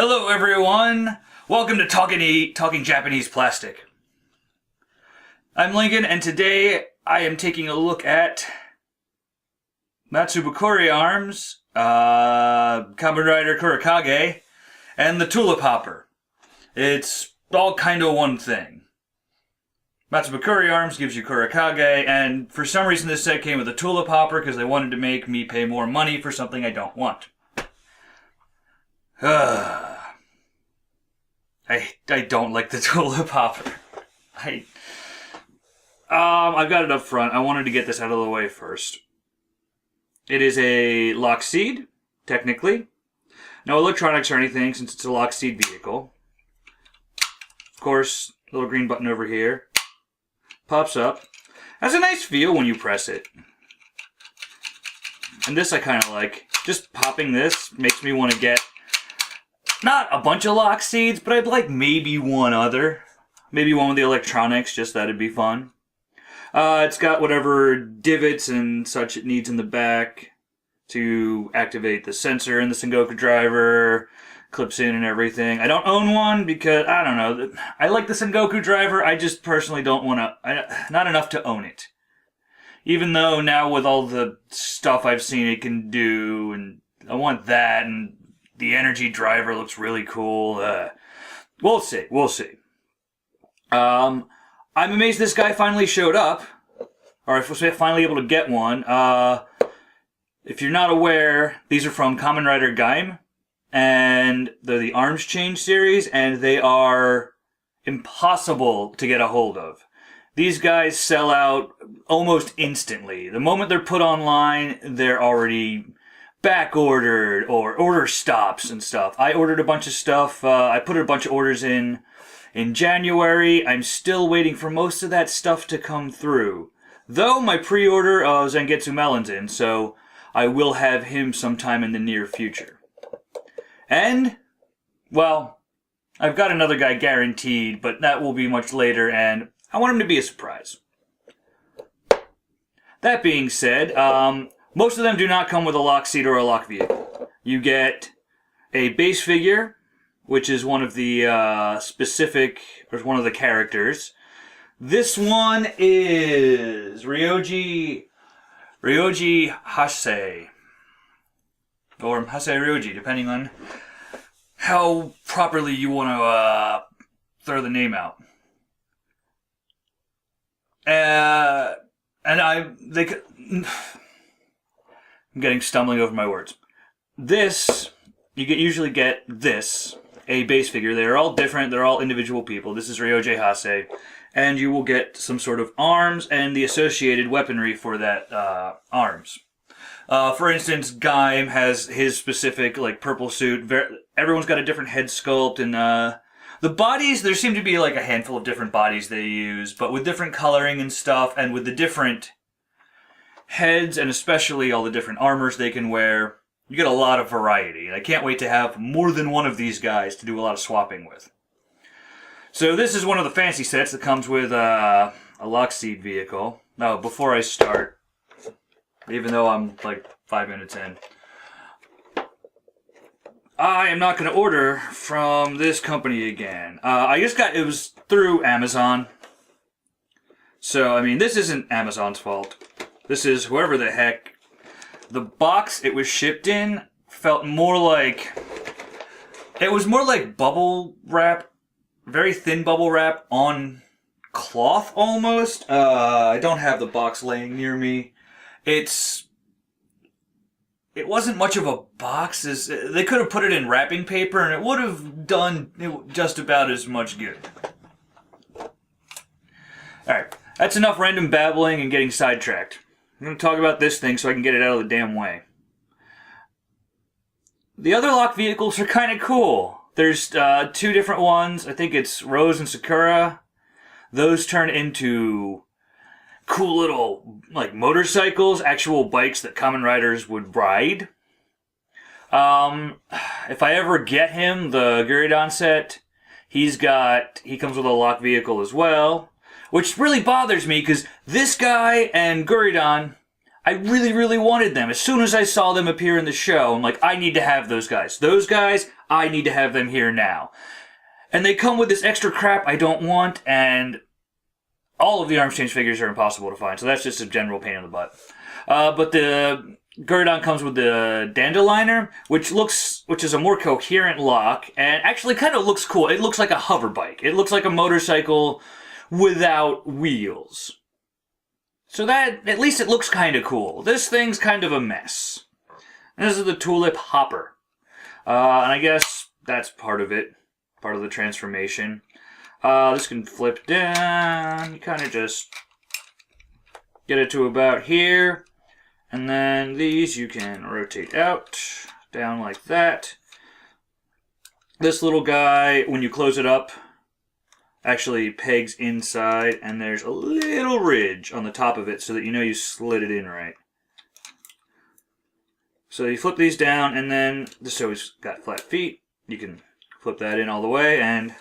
Hello everyone! Welcome to Talking Japanese Plastic. I'm Lincoln, and today I am taking a look at Matsubokkuri arms, Kamen Rider Kurokage, and the Tulip Hopper. It's all kind of one thing. Matsubokkuri arms gives you Kurokage, and for some reason this set came with a Tulip Hopper because they wanted to make me pay more money for something I don't want. I don't like the Tulip Hopper. I've got it up front. I wanted to get this out of the way first. It is a lock seed, technically. No electronics or anything since it's a lock seed vehicle. Of course, little green button over here. Pops up. Has a nice feel when you press it. And this I kind of like. Just popping this makes me want to get not a bunch of lock seeds, but I'd like maybe one other. Maybe one with the electronics, just that'd be fun. It's got whatever divots and such it needs in the back to activate the sensor and the Sengoku driver. Clips in and everything. I don't own one because, I don't know, I like the Sengoku driver, I just personally don't want to, not enough to own it. Even though now with all the stuff I've seen it can do, and I want that, and the energy driver looks really cool. We'll see. I'm amazed this guy finally showed up, or I was finally able to get one. If you're not aware, these are from Kamen Rider Gaim, and they're the Arms Change series, and they are impossible to get a hold of. These guys sell out almost instantly. The moment they're put online, they're already back ordered or order stops and stuff. I ordered a bunch of stuff. I put a bunch of orders in January. I'm still waiting for most of that stuff to come through. Though my pre-order of Zangetsu Melon's in, so I will have him sometime in the near future. And, well, I've got another guy guaranteed, but that will be much later, and I want him to be a surprise. That being said, most of them do not come with a lock seat or a lock vehicle. You get a base figure, which is one of the one of the characters. This one is Ryoji Hase. Or Hase Ryoji, depending on how properly you want to throw the name out. I'm getting stumbling over my words. This, usually get this, a base figure. They're all different. They're all individual people. This is Ryoji Hase. And you will get some sort of arms and the associated weaponry for that arms. For instance, Gaim has his specific purple suit. Everyone's got a different head sculpt, and the bodies, there seem to be a handful of different bodies they use, but with different coloring and stuff, and with the different heads, and especially all the different armors they can wear, you get a lot of variety. And I can't wait to have more than one of these guys to do a lot of swapping with. So this is one of the fancy sets that comes with a lock seed vehicle. Now, before I start, even though I'm 5 minutes in, I am not going to order from this company again. It was through Amazon. So, I mean, this isn't Amazon's fault. This is whoever the heck. The box it was shipped in felt more like... It was more like bubble wrap. Very thin bubble wrap on cloth, almost. I don't have the box laying near me. It wasn't much of a box. They could have put it in wrapping paper and it would have done just about as much good. Alright, that's enough random babbling and getting sidetracked. I'm going to talk about this thing so I can get it out of the damn way. The other lock vehicles are kind of cool. There's two different ones. I think it's Rose and Sakura. Those turn into cool little motorcycles, actual bikes that Kamen Riders would ride. If I ever get him, the Guridan set, he comes with a lock vehicle as well. Which really bothers me, because this guy and Guridan, I really, really wanted them. As soon as I saw them appear in the show, I'm like, I need to have those guys. Those guys, I need to have them here now. And they come with this extra crap I don't want, and all of the arms change figures are impossible to find, so that's just a general pain in the butt. But the Gurdon comes with the Dandelion, which is a more coherent lock, and actually kind of looks cool. It looks like a hover bike. It looks like a motorcycle without wheels. So that, at least it looks kind of cool. This thing's kind of a mess. And this is the Tulip Hopper. And I guess that's part of it. Part of the transformation. This can flip down. You kind of just get it to about here. And then these you can rotate out. Down like that. This little guy, when you close it up, actually pegs inside, and there's a little ridge on the top of it so that you know you slid it in right. So you flip these down, and then this always got flat feet. You can flip that in all the way, and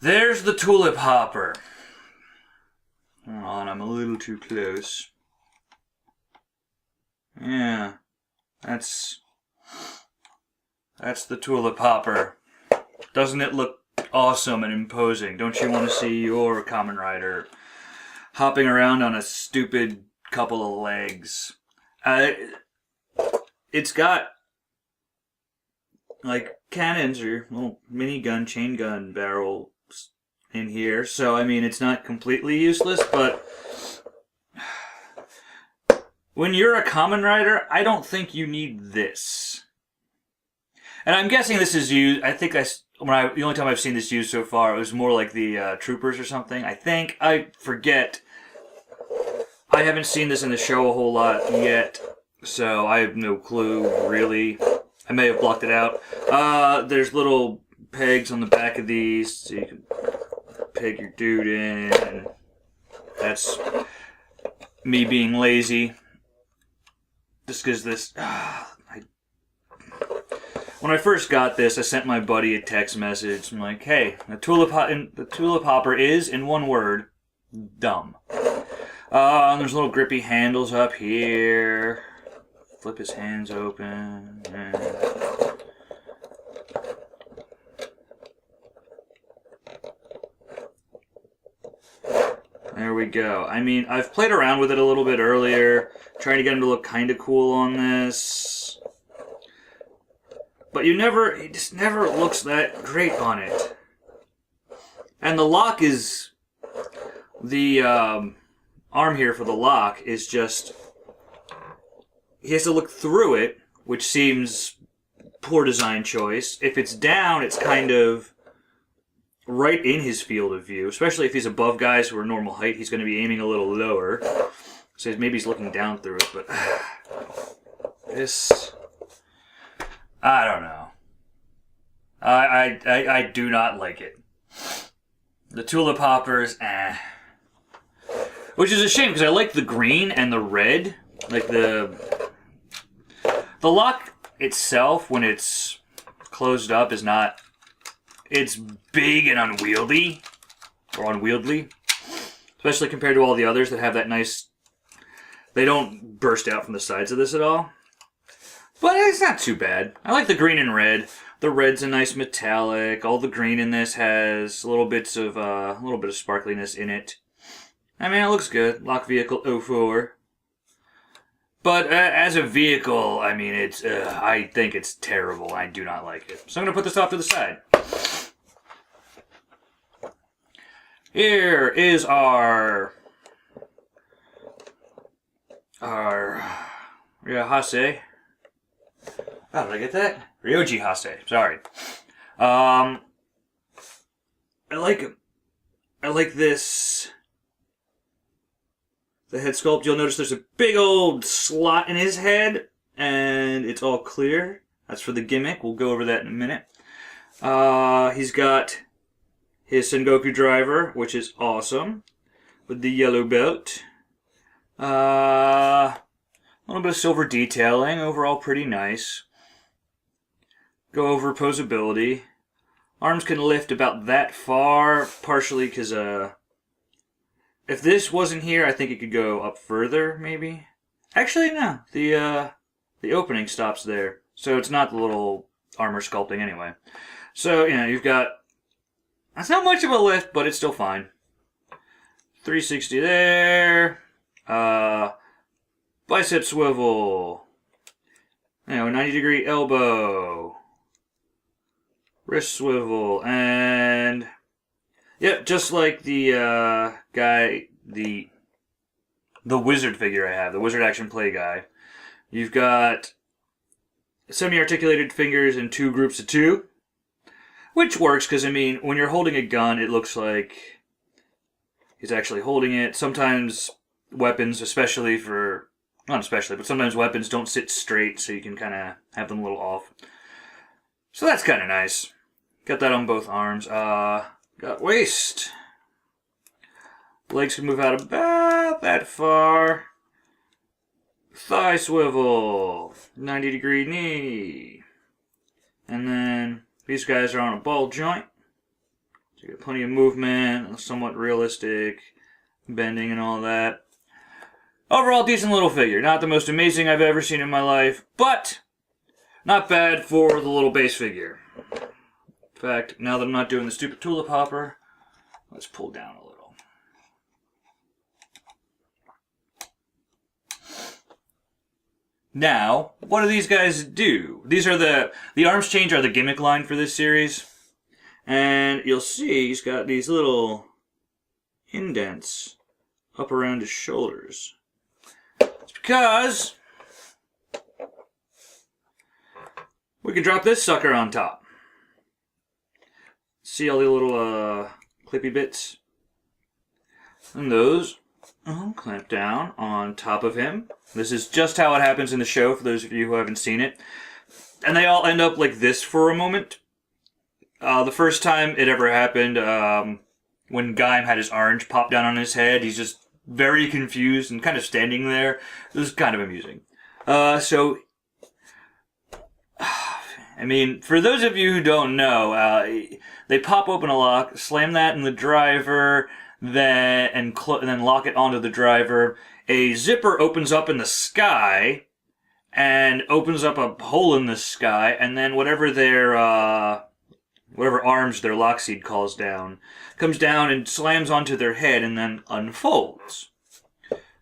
there's the Tulip Hopper. Hold on, I'm a little too close. Yeah, that's the Tulip Hopper. Doesn't it look awesome and imposing? Don't you want to see your Kamen Rider hopping around on a stupid couple of legs? It's got like cannons or little minigun, chain gun barrels in here, so I mean it's not completely useless, but when you're a Kamen Rider, I don't think you need this. And I'm guessing this is used, I think the only time I've seen this used so far, it was more like the Troopers or something. I forget. I haven't seen this in the show a whole lot yet, so I have no clue, really. I may have blocked it out. There's little pegs on the back of these, so you can peg your dude in, and that's me being lazy. Just because this... When I first got this, I sent my buddy a text message. I'm like, hey, the Tulip Hopper is, in one word, dumb. And there's little grippy handles up here. Flip his hands open. There we go. I mean, I've played around with it a little bit earlier, trying to get him to look kind of cool on this. But it just never looks that great on it. And the lock is, the arm here for the lock is just, he has to look through it, which seems poor design choice. If it's down, it's kind of right in his field of view, especially if he's above guys who are normal height. He's going to be aiming a little lower. So maybe he's looking down through it, but this... I don't know. I do not like it. The Tulip Hoppers, Which is a shame, because I like the green and the red. Like the lock itself, when it's closed up, is not... It's big and unwieldy. Or unwieldy. Especially compared to all the others that have that nice... They don't burst out from the sides of this at all. But it's not too bad. I like the green and red. The red's a nice metallic. All the green in this has a little bit of sparkliness in it. I mean, it looks good. Lock vehicle 04. But as a vehicle, I mean, I think it's terrible. I do not like it. So I'm going to put this off to the side. Here is our Hase. Oh, did I get that? Ryoji Hase. Sorry. I like this. The head sculpt. You'll notice there's a big old slot in his head, and it's all clear. That's for the gimmick. We'll go over that in a minute. He's got his Sengoku driver, which is awesome, with the yellow belt. A little bit of silver detailing. Overall, pretty nice. Go over posability. Arms can lift about that far, partially because if this wasn't here, I think it could go up further, maybe. Actually, no. The opening stops there, so it's not the little armor sculpting anyway. So, you've got... That's not much of a lift, but it's still fine. 360 there. Bicep swivel. 90-degree elbow. Wrist swivel. And... Yep, just like the guy, the wizard figure I have, the wizard action play guy. You've got semi-articulated fingers in 2 groups of 2, which works because, when you're holding a gun, it looks like he's actually holding it. Sometimes weapons, but sometimes weapons don't sit straight, so you can kind of have them a little off. So that's kind of nice. Got that on both arms. Got waist. Legs can move out about that far. Thigh swivel. 90-degree knee. And then these guys are on a ball joint. So you get plenty of movement, somewhat realistic bending and all that. Overall, decent little figure. Not the most amazing I've ever seen in my life, but not bad for the little base figure. In fact, now that I'm not doing the stupid tulip hopper, let's pull down a little. Now, what do these guys do? These are the arms change are the gimmick line for this series. And you'll see he's got these little indents up around his shoulders. It's because we can drop this sucker on top. See all the little clippy bits? And those clamp down on top of him. This is just how it happens in the show for those of you who haven't seen it. And they all end up like this for a moment. The first time it ever happened, when Gaim had his orange pop down on his head, he's just very confused and kind of standing there. It was kind of amusing. For those of you who don't know, they pop open a lock, slam that in the driver, and then lock it onto the driver. A zipper opens up in the sky and opens up a hole in the sky, and then whatever arms their lock seed calls down comes down and slams onto their head and then unfolds.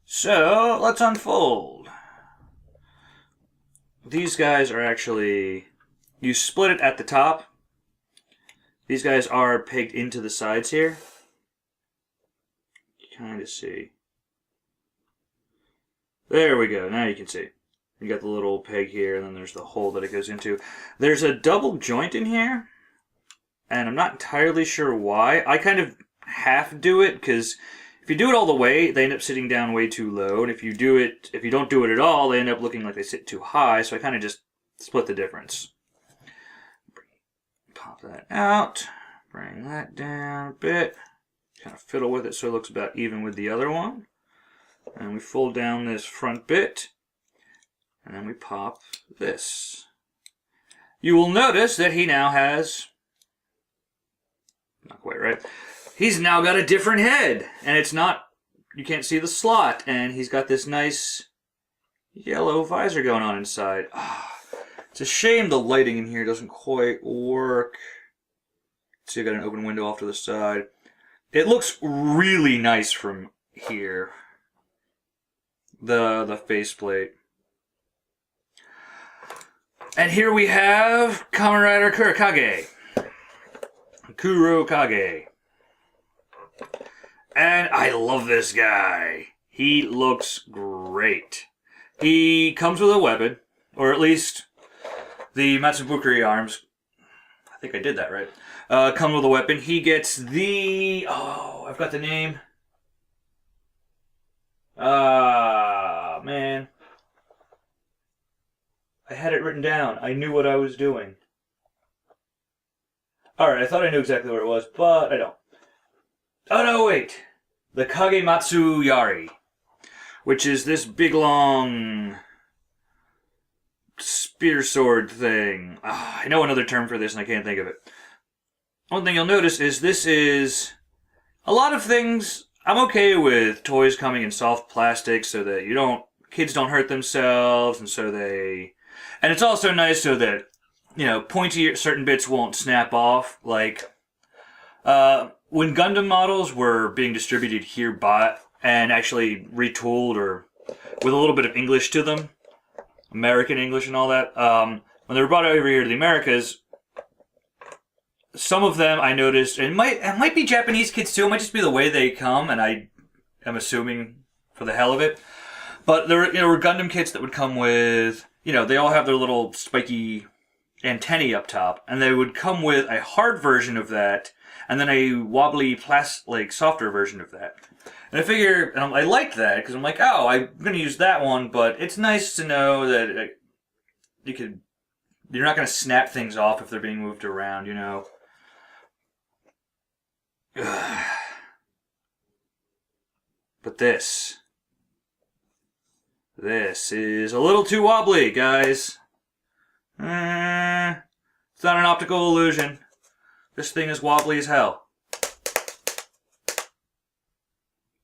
So let's unfold. These guys are actually... You split it at the top. These guys are pegged into the sides here. You kind of see. There we go. Now you can see. You got the little peg here, and then there's the hole that it goes into. There's a double joint in here, and I'm not entirely sure why. I kind of half do it, because if you do it all the way, they end up sitting down way too low, and if you don't do it at all, they end up looking like they sit too high, so I kind of just split the difference. Pop that out, bring that down a bit, kind of fiddle with it so it looks about even with the other one. And we fold down this front bit, and then we pop this. You will notice that he now has, not quite right, he's now got a different head, and it's not, you can't see the slot, and he's got this nice yellow visor going on inside. It's a shame the lighting in here doesn't quite work. See, I got an open window off to the side. It looks really nice from here. The faceplate. And here we have Kamen Rider Kurokage. Kurokage. And I love this guy. He looks great. He comes with a weapon, or at least the Matsubokkuri arms. I think I did that right. Come with a weapon. He gets the... Oh, I've got the name. Man. I had it written down. I knew what I was doing. Alright, I thought I knew exactly where it was, but I don't. Oh no, wait. The Kagematsu Yari. Which is this big long spear sword thing. I know another term for this and I can't think of it. One thing you'll notice is this is... A lot of things I'm okay with toys coming in soft plastic so that kids don't hurt themselves, and and it's also nice so that, pointy certain bits won't snap off. Like, when Gundam models were being distributed here and actually retooled or with a little bit of English to them, American English and all that, when they were brought over here to the Americas, some of them I noticed, and it might be Japanese kids too, it might just be the way they come, and I am assuming for the hell of it, but there were Gundam kits that would come with, they all have their little spiky antennae up top, and they would come with a hard version of that, and then a wobbly, softer version of that. And I figure, and I liked that, because I'm like, oh, I'm going to use that one, but it's nice to know that you're not going to snap things off if they're being moved around, But this is a little too wobbly, guys. It's not an optical illusion. This thing is wobbly as hell.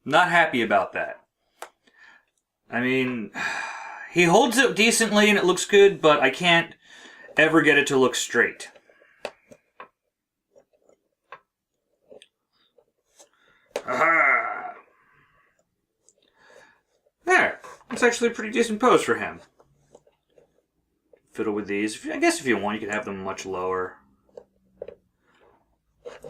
Not happy about that. I mean, he holds it decently and it looks good, but I can't ever get it to look straight. Aha! There. That's actually a pretty decent pose for him. Fiddle with these. I guess if you want, you can have them much lower.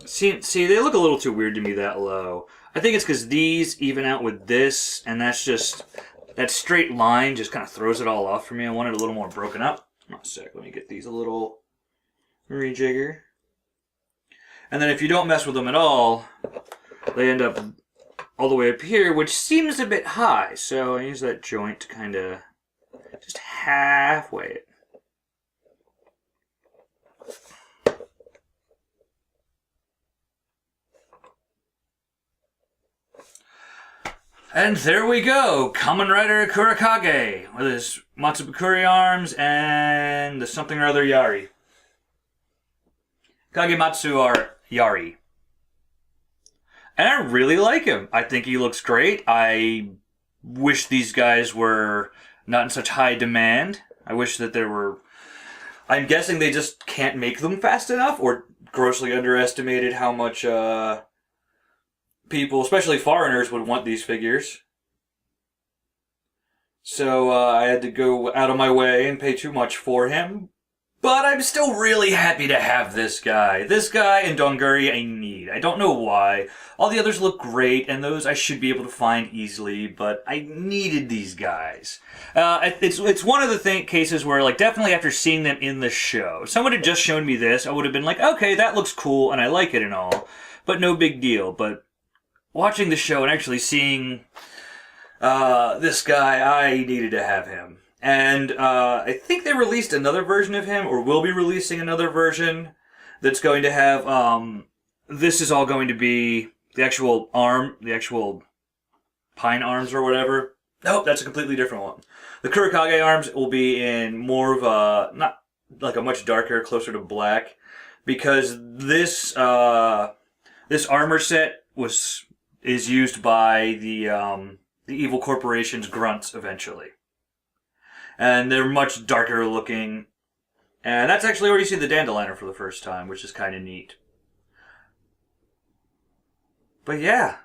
See, they look a little too weird to me that low. I think it's because these even out with this, and that straight line just kind of throws it all off for me. I want it a little more broken up. One sec, let me get these a little rejigger. And then if you don't mess with them at all, they end up all the way up here, which seems a bit high. So I use that joint to kind of just halfway it. And there we go, Kamen Rider Kurokage with his Matsubokkuri arms and the something or other Yari. Kagematsu are Yari. And I really like him. I think he looks great. I wish these guys were not in such high demand. I wish that there were... I'm guessing they just can't make them fast enough, or grossly underestimated how much people, especially foreigners, would want these figures. So I had to go out of my way and pay too much for him. But I'm still really happy to have this guy. This guy and Donguri I need. I don't know why. All the others look great, and those I should be able to find easily, but I needed these guys. It's one of the cases where, definitely after seeing them in the show, if someone had just shown me this, I would have been like, okay, that looks cool, and I like it and all, but no big deal. But watching the show and actually seeing this guy, I needed to have him. And I think they released another version of him, or will be releasing another version, that's going to have, this is all going to be the actual arm, the actual pine arms or whatever. Nope, that's a completely different one. The Kurokage arms will be in more of a, not like a much darker, closer to black, because this armor set is used by the evil corporation's grunts eventually. And they're much darker looking. And that's actually where you see the Dandelion for the first time, which is kind of neat. But yeah.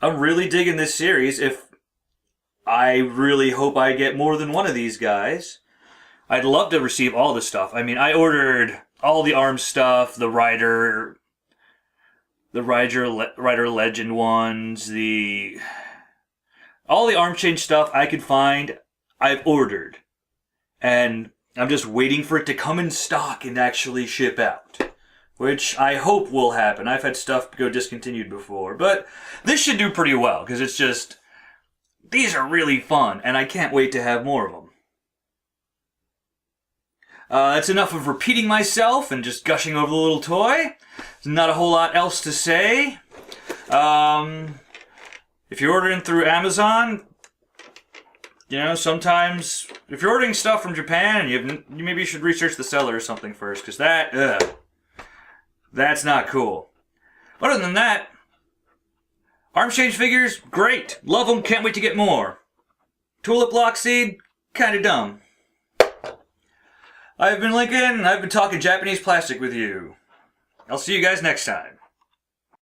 I'm really digging this series. I really hope I get more than one of these guys. I'd love to receive all the stuff. I mean, I ordered all the ARM stuff, the Rider Legend ones, all the arm change stuff I could find, I've ordered. And I'm just waiting for it to come in stock and actually ship out. Which I hope will happen. I've had stuff go discontinued before. But this should do pretty well, because it's just... these are really fun, and I can't wait to have more of them. That's enough of repeating myself and just gushing over the little toy. There's not a whole lot else to say. If you're ordering through Amazon, sometimes if you're ordering stuff from Japan, you maybe should research the seller or something first, because that's not cool. Other than that, Arms Change figures, great. Love them, can't wait to get more. Tulip Lockseed, kinda dumb. I've been Lincoln, and I've been talking Japanese plastic with you. I'll see you guys next time.